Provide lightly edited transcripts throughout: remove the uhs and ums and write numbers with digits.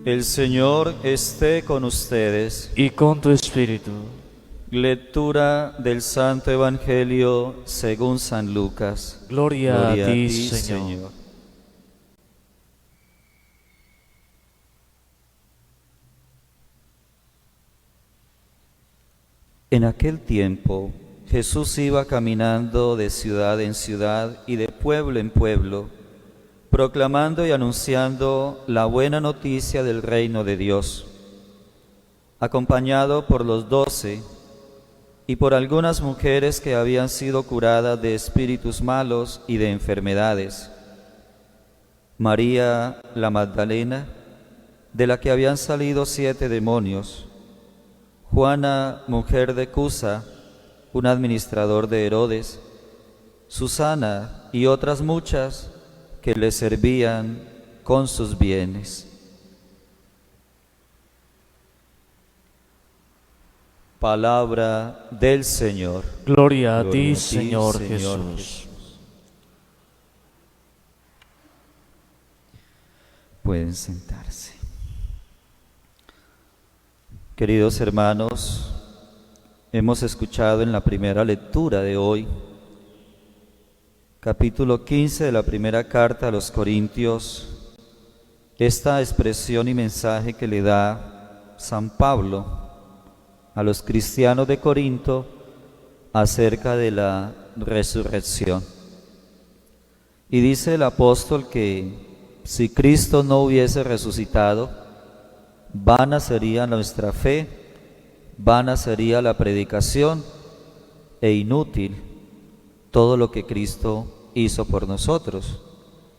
El Señor esté con ustedes. Y con tu espíritu. Lectura del Santo Evangelio según San Lucas. Gloria a ti, Señor. En aquel tiempo, Jesús iba caminando de ciudad en ciudad y de pueblo en pueblo, proclamando y anunciando la buena noticia del reino de Dios. Acompañado por los 12 y por algunas mujeres que habían sido curadas de espíritus malos y de enfermedades. María la Magdalena, de la que habían salido 7 demonios. Juana, mujer de Cusa, un administrador de Herodes. Susana y otras muchas que le servían con sus bienes. Palabra del Señor. Gloria a ti, Señor Jesús. Pueden sentarse. Queridos hermanos, hemos escuchado en la primera lectura de hoy, capítulo 15 de la primera carta a los Corintios, esta expresión y mensaje que le da San Pablo a los cristianos de Corinto acerca de la resurrección. Y dice el apóstol que si Cristo no hubiese resucitado, vana sería nuestra fe, vana sería la predicación e inútil todo lo que Cristo hizo por nosotros.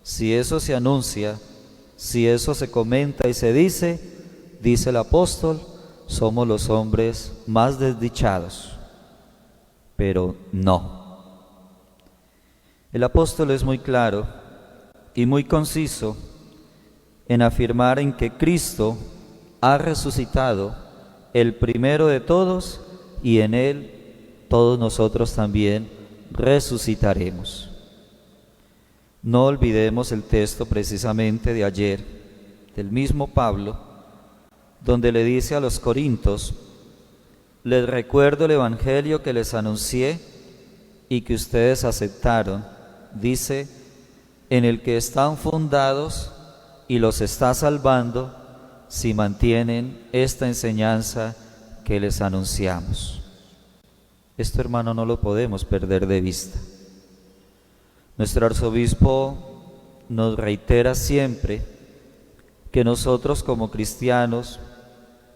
Si eso se anuncia, si eso se comenta y se dice, dice el apóstol, somos los hombres más desdichados. Pero no. El apóstol es muy claro y muy conciso en afirmar en que Cristo ha resucitado, el primero de todos, y en Él todos nosotros también resucitaremos. No olvidemos el texto precisamente de ayer, del mismo Pablo, donde le dice a los corintios: les recuerdo el Evangelio que les anuncié y que ustedes aceptaron, dice, en el que están fundados y los está salvando si mantienen esta enseñanza que les anunciamos. Esto, hermano, no lo podemos perder de vista. Nuestro arzobispo nos reitera siempre que nosotros como cristianos,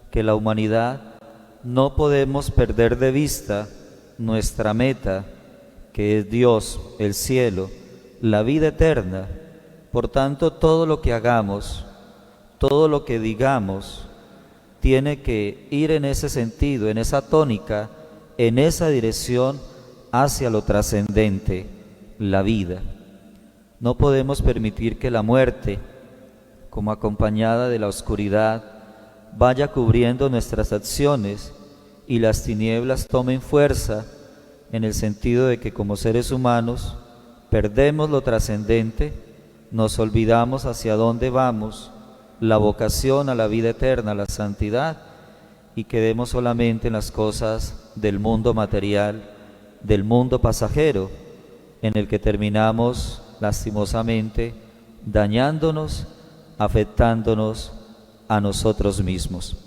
que la humanidad, no podemos perder de vista nuestra meta, que es Dios, el cielo, la vida eterna. Por tanto, todo lo que hagamos, todo lo que digamos, tiene que ir en ese sentido, en esa tónica, en esa dirección hacia lo trascendente, la vida. No podemos permitir que la muerte, como acompañada de la oscuridad, vaya cubriendo nuestras acciones y las tinieblas tomen fuerza, en el sentido de que como seres humanos perdemos lo trascendente, nos olvidamos hacia dónde vamos, la vocación a la vida eterna, a la santidad, y quedemos solamente en las cosas del mundo material, del mundo pasajero, en el que terminamos lastimosamente dañándonos, afectándonos a nosotros mismos.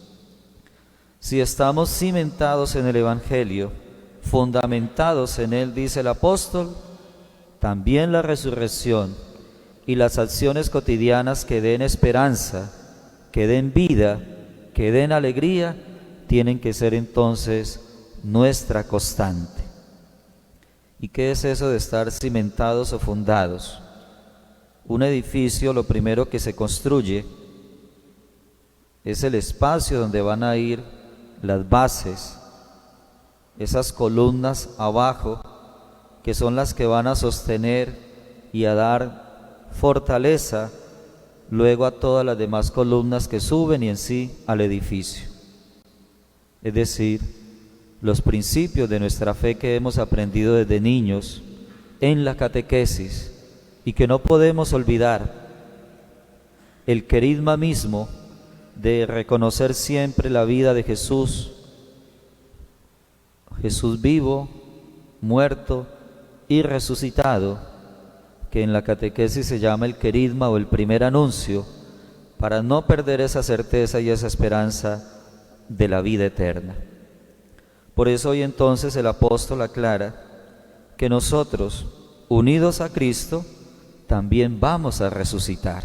Si estamos cimentados en el Evangelio, fundamentados en él, dice el apóstol, también la resurrección y las acciones cotidianas que den esperanza, que den vida, que den alegría, tienen que ser entonces nuestra constante. ¿Y qué es eso de estar cimentados o fundados? Un edificio, lo primero que se construye es el espacio donde van a ir las bases, esas columnas abajo, que son las que van a sostener y a dar fortaleza luego a todas las demás columnas que suben y en sí al edificio. Es decir, los principios de nuestra fe que hemos aprendido desde niños en la catequesis y que no podemos olvidar. El querigma mismo de reconocer siempre la vida de Jesús, Jesús vivo, muerto y resucitado, que en la catequesis se llama el querigma o el primer anuncio, para no perder esa certeza y esa esperanza de la vida eterna. Por eso hoy entonces el apóstol aclara que nosotros, unidos a Cristo, también vamos a resucitar.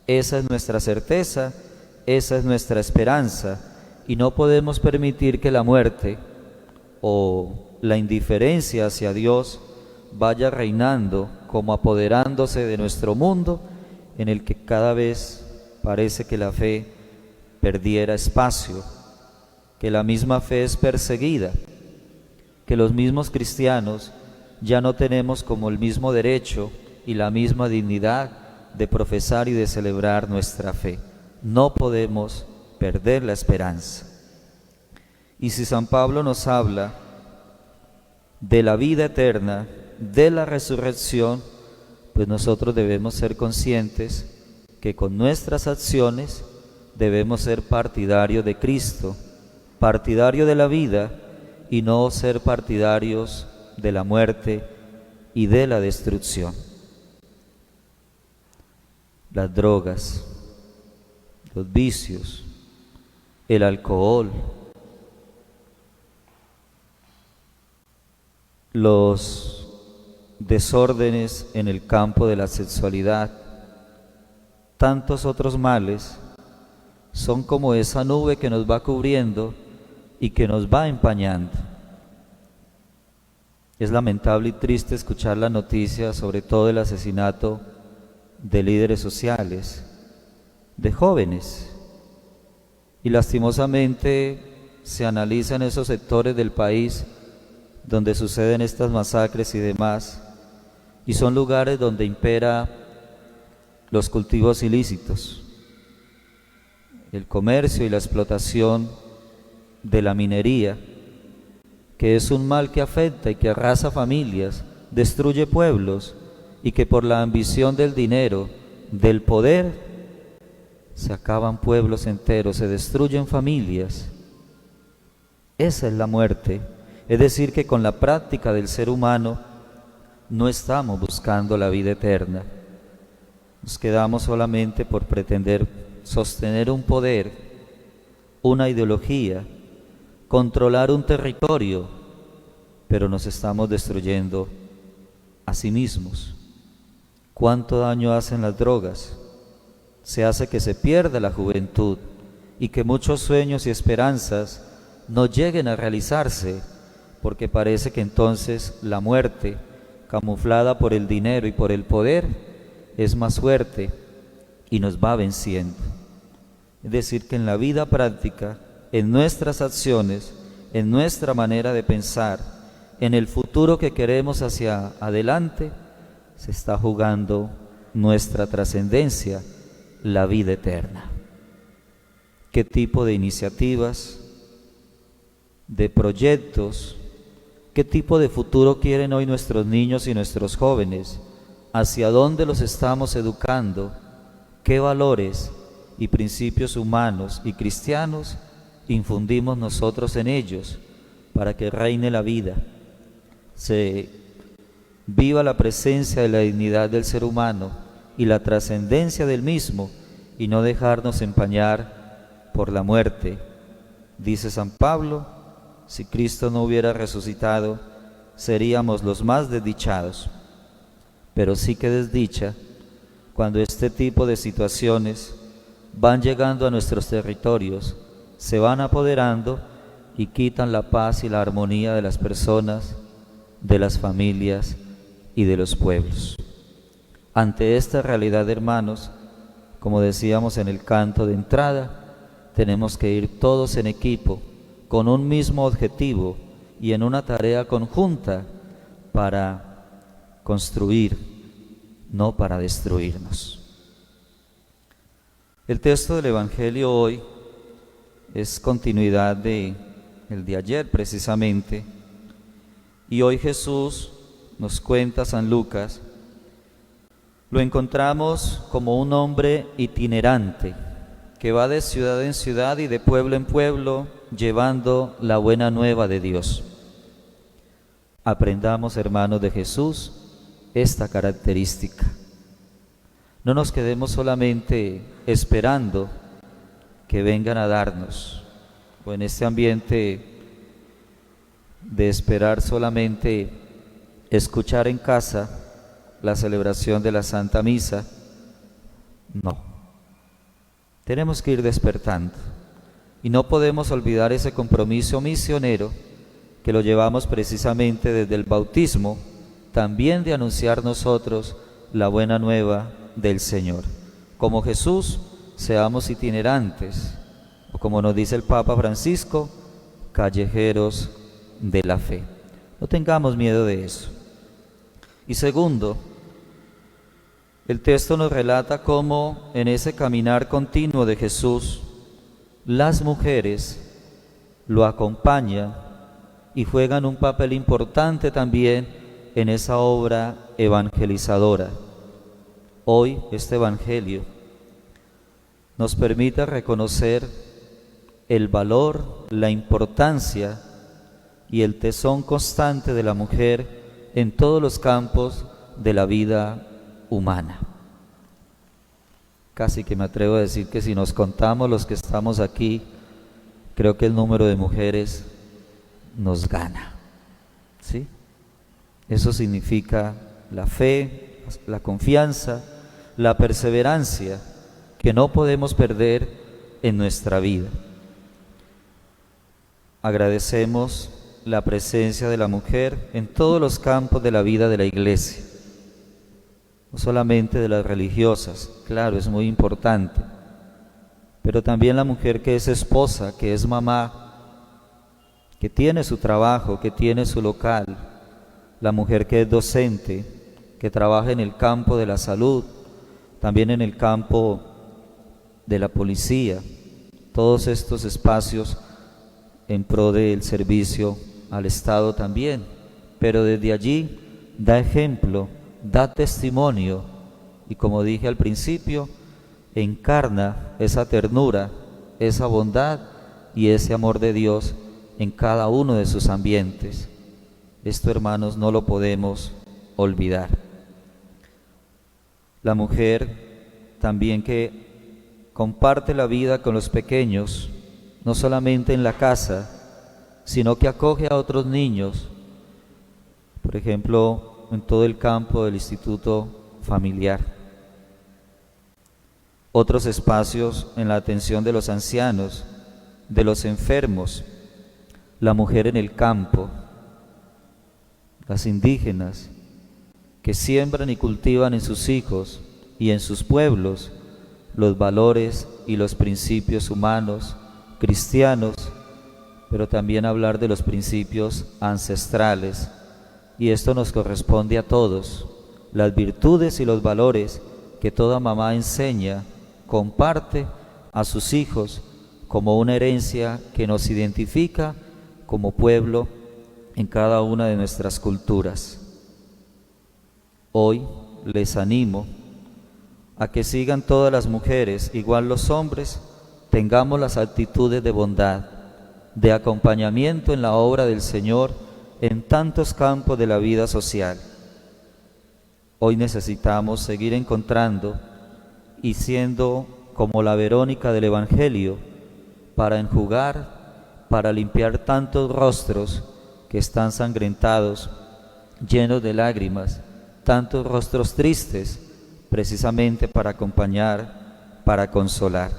Esa es nuestra certeza, esa es nuestra esperanza, y no podemos permitir que la muerte o la indiferencia hacia Dios vaya reinando, como apoderándose de nuestro mundo, en el que cada vez parece que la fe perdiera espacio, que la misma fe es perseguida, que los mismos cristianos ya no tenemos como el mismo derecho y la misma dignidad de profesar y de celebrar nuestra fe. No podemos perder la esperanza. Y si San Pablo nos habla de la vida eterna, de la resurrección, pues nosotros debemos ser conscientes que con nuestras acciones debemos ser partidarios de Cristo, partidarios de la vida y no ser partidarios de la muerte y de la destrucción. Las drogas, los vicios, el alcohol, los desórdenes en el campo de la sexualidad, tantos otros males, son como esa nube que nos va cubriendo y que nos va empañando. Es lamentable y triste escuchar la noticia, sobre todo el asesinato de líderes sociales, de jóvenes, y lastimosamente se analiza en esos sectores del país donde suceden estas masacres y demás, y son lugares donde impera los cultivos ilícitos, el comercio y la explotación de la minería, que es un mal que afecta y que arrasa familias, destruye pueblos, y que por la ambición del dinero, del poder, se acaban pueblos enteros, se destruyen familias. Esa es la muerte. Es decir, que con la práctica del ser humano no estamos buscando la vida eterna. Nos quedamos solamente por pretender sostener un poder, una ideología, controlar un territorio, pero nos estamos destruyendo a sí mismos. ¿Cuánto daño hacen las drogas? Se hace que se pierda la juventud y que muchos sueños y esperanzas no lleguen a realizarse, porque parece que entonces la muerte, camuflada por el dinero y por el poder, es más fuerte y nos va venciendo. Es decir, que en la vida práctica, en nuestras acciones, en nuestra manera de pensar, en el futuro que queremos hacia adelante, se está jugando nuestra trascendencia, la vida eterna. ¿Qué tipo de iniciativas, de proyectos, qué tipo de futuro quieren hoy nuestros niños y nuestros jóvenes? ¿Hacia dónde los estamos educando? ¿Qué valores y principios humanos y cristianos infundimos nosotros en ellos para que reine la vida, se viva la presencia de la dignidad del ser humano y la trascendencia del mismo, y no dejarnos empañar por la muerte? Dice San Pablo, si Cristo no hubiera resucitado, seríamos los más desdichados. Pero sí que desdicha cuando este tipo de situaciones van llegando a nuestros territorios, se van apoderando y quitan la paz y la armonía de las personas, de las familias y de los pueblos. Ante esta realidad, hermanos, como decíamos en el canto de entrada, tenemos que ir todos en equipo, con un mismo objetivo y en una tarea conjunta para construir, no para destruirnos. El texto del Evangelio hoy es continuidad del de ayer precisamente, y hoy Jesús nos cuenta, San Lucas, lo encontramos como un hombre itinerante que va de ciudad en ciudad y de pueblo en pueblo, llevando la buena nueva de Dios. Aprendamos, hermanos de Jesús, esta característica. No nos quedemos solamente esperando que vengan a darnos, o en este ambiente de esperar solamente escuchar en casa la celebración de la Santa Misa. No, tenemos que ir despertando y no podemos olvidar ese compromiso misionero que lo llevamos precisamente desde el bautismo, también de anunciar nosotros la buena nueva del Señor. Como Jesús, seamos itinerantes, o como nos dice el Papa Francisco, callejeros de la fe. No tengamos miedo de eso. Y segundo, el texto nos relata cómo en ese caminar continuo de Jesús, las mujeres lo acompañan y juegan un papel importante también en esa obra evangelizadora. Hoy este Evangelio nos permite reconocer el valor, la importancia y el tesón constante de la mujer en todos los campos de la vida humana. Casi que me atrevo a decir que si nos contamos los que estamos aquí, creo que el número de mujeres nos gana, ¿sí? Eso significa la fe, la confianza, la perseverancia que no podemos perder en nuestra vida. Agradecemos la presencia de la mujer en todos los campos de la vida de la Iglesia, no solamente de las religiosas, claro, es muy importante, pero también la mujer que es esposa, que es mamá, que tiene su trabajo, que tiene su local, la mujer que es docente, que trabaja en el campo de la salud, también en el campo de la policía, todos estos espacios en pro del servicio al Estado también, pero desde allí da ejemplo, da testimonio y, como dije al principio, encarna esa ternura, esa bondad y ese amor de Dios en cada uno de sus ambientes. Esto, hermanos, no lo podemos olvidar. La mujer también que comparte la vida con los pequeños, no solamente en la casa, sino que acoge a otros niños, por ejemplo, en todo el campo del instituto familiar. Otros espacios en la atención de los ancianos, de los enfermos, la mujer en el campo, las indígenas, que siembran y cultivan en sus hijos y en sus pueblos los valores y los principios humanos, cristianos, pero también hablar de los principios ancestrales. Y esto nos corresponde a todos, las virtudes y los valores que toda mamá enseña, comparte a sus hijos como una herencia que nos identifica como pueblo en cada una de nuestras culturas. Hoy les animo a que sigan todas las mujeres, igual los hombres, tengamos las actitudes de bondad, de acompañamiento en la obra del Señor en tantos campos de la vida social. Hoy necesitamos seguir encontrando y siendo como la Verónica del Evangelio para enjugar, para limpiar tantos rostros que están sangrentados, llenos de lágrimas, tantos rostros tristes, precisamente para acompañar, para consolar.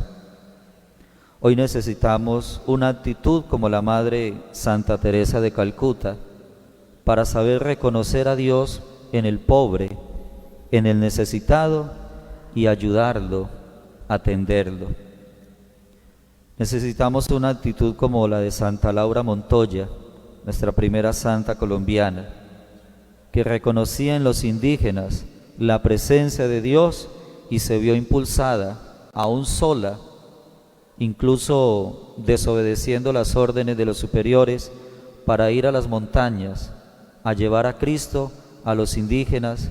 Hoy necesitamos una actitud como la Madre Santa Teresa de Calcuta, para saber reconocer a Dios en el pobre, en el necesitado y ayudarlo, atenderlo. Necesitamos una actitud como la de Santa Laura Montoya, nuestra primera santa colombiana, que reconocía en los indígenas la presencia de Dios y se vio impulsada, aún sola, incluso desobedeciendo las órdenes de los superiores, para ir a las montañas, a llevar a Cristo a los indígenas,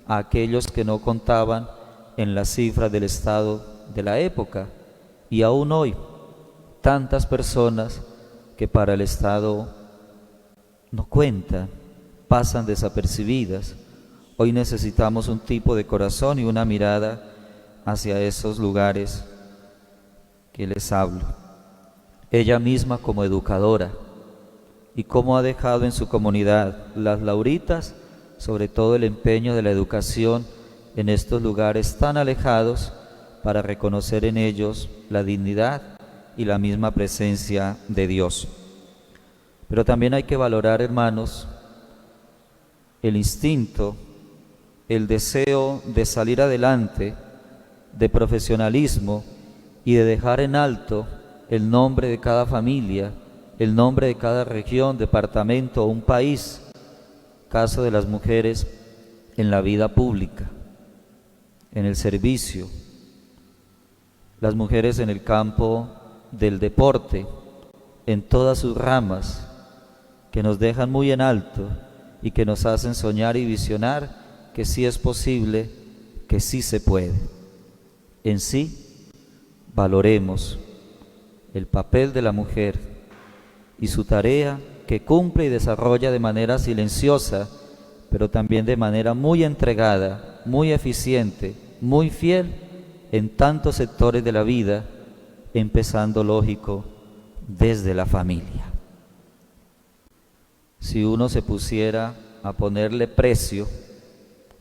a aquellos que no contaban en las cifras del Estado de la época, Y aún hoy, tantas personas que para el Estado no cuentan, pasan desapercibidas. Hoy necesitamos un tipo de corazón y una mirada hacia esos lugares que les hablo. Ella misma como educadora, y cómo ha dejado en su comunidad las Lauritas, sobre todo el empeño de la educación en estos lugares tan alejados, para reconocer en ellos la dignidad y la misma presencia de Dios. Pero también hay que valorar, hermanos, el instinto, el deseo de salir adelante, de profesionalismo y de dejar en alto el nombre de cada familia, el nombre de cada región, departamento o un país. Caso de las mujeres en la vida pública, en el servicio, las mujeres en el campo del deporte, en todas sus ramas, que nos dejan muy en alto y que nos hacen soñar y visionar que sí es posible, que sí se puede. En sí, valoremos el papel de la mujer y su tarea que cumple y desarrolla de manera silenciosa, pero también de manera muy entregada, muy eficiente, muy fiel en tantos sectores de la vida, empezando, lógico, desde la familia. Si uno se pusiera a ponerle precio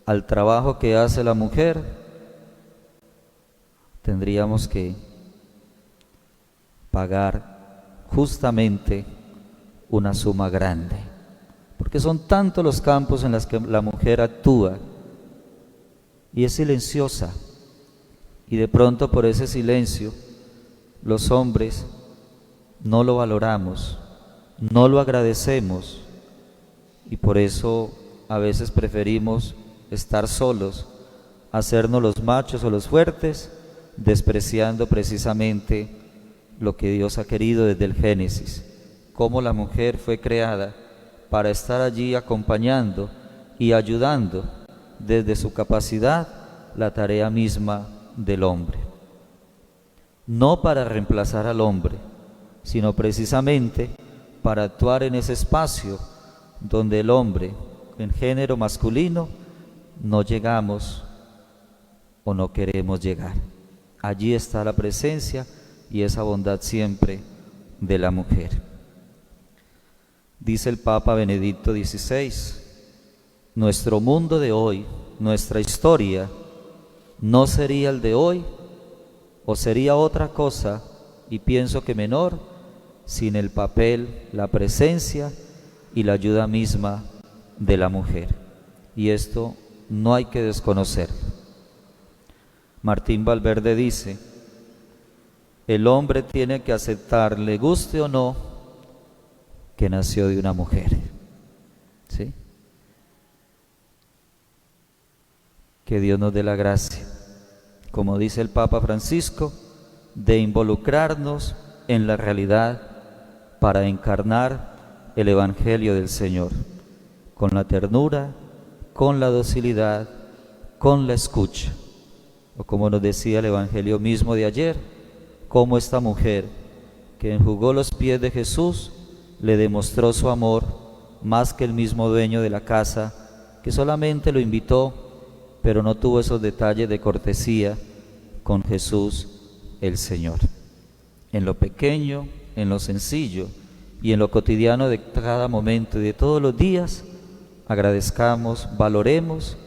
al trabajo que hace la mujer, tendríamos que pagar justamente una suma grande, porque son tantos los campos en los que la mujer actúa y es silenciosa, y de pronto por ese silencio los hombres no lo valoramos, no lo agradecemos, y por eso a veces preferimos estar solos, hacernos los machos o los fuertes, despreciando precisamente lo que Dios ha querido desde el Génesis, cómo la mujer fue creada para estar allí acompañando y ayudando desde su capacidad la tarea misma del hombre. No para reemplazar al hombre, sino precisamente para actuar en ese espacio donde el hombre, en género masculino, no llegamos o no queremos llegar. Allí está la presencia y esa bondad siempre de la mujer. Dice el Papa Benedicto XVI, nuestro mundo de hoy, nuestra historia, no sería el de hoy o sería otra cosa, y pienso que menor, sin el papel, la presencia y la ayuda misma de la mujer. Y esto no hay que desconocer. Martín Valverde dice, el hombre tiene que aceptar, le guste o no, que nació de una mujer. ¿Sí? Que Dios nos dé la gracia, como dice el Papa Francisco, de involucrarnos en la realidad para encarnar el Evangelio del Señor, con la ternura, con la docilidad, con la escucha. O como nos decía el Evangelio mismo de ayer, como esta mujer que enjugó los pies de Jesús le demostró su amor más que el mismo dueño de la casa, que solamente lo invitó, pero no tuvo esos detalles de cortesía con Jesús el Señor. En lo pequeño, en lo sencillo y en lo cotidiano de cada momento y de todos los días, agradezcamos, valoremos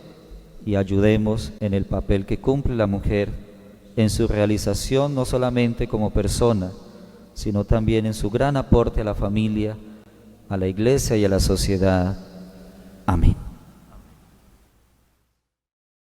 y ayudemos en el papel que cumple la mujer en su realización, no solamente como persona, sino también en su gran aporte a la familia, a la iglesia y a la sociedad. Amén.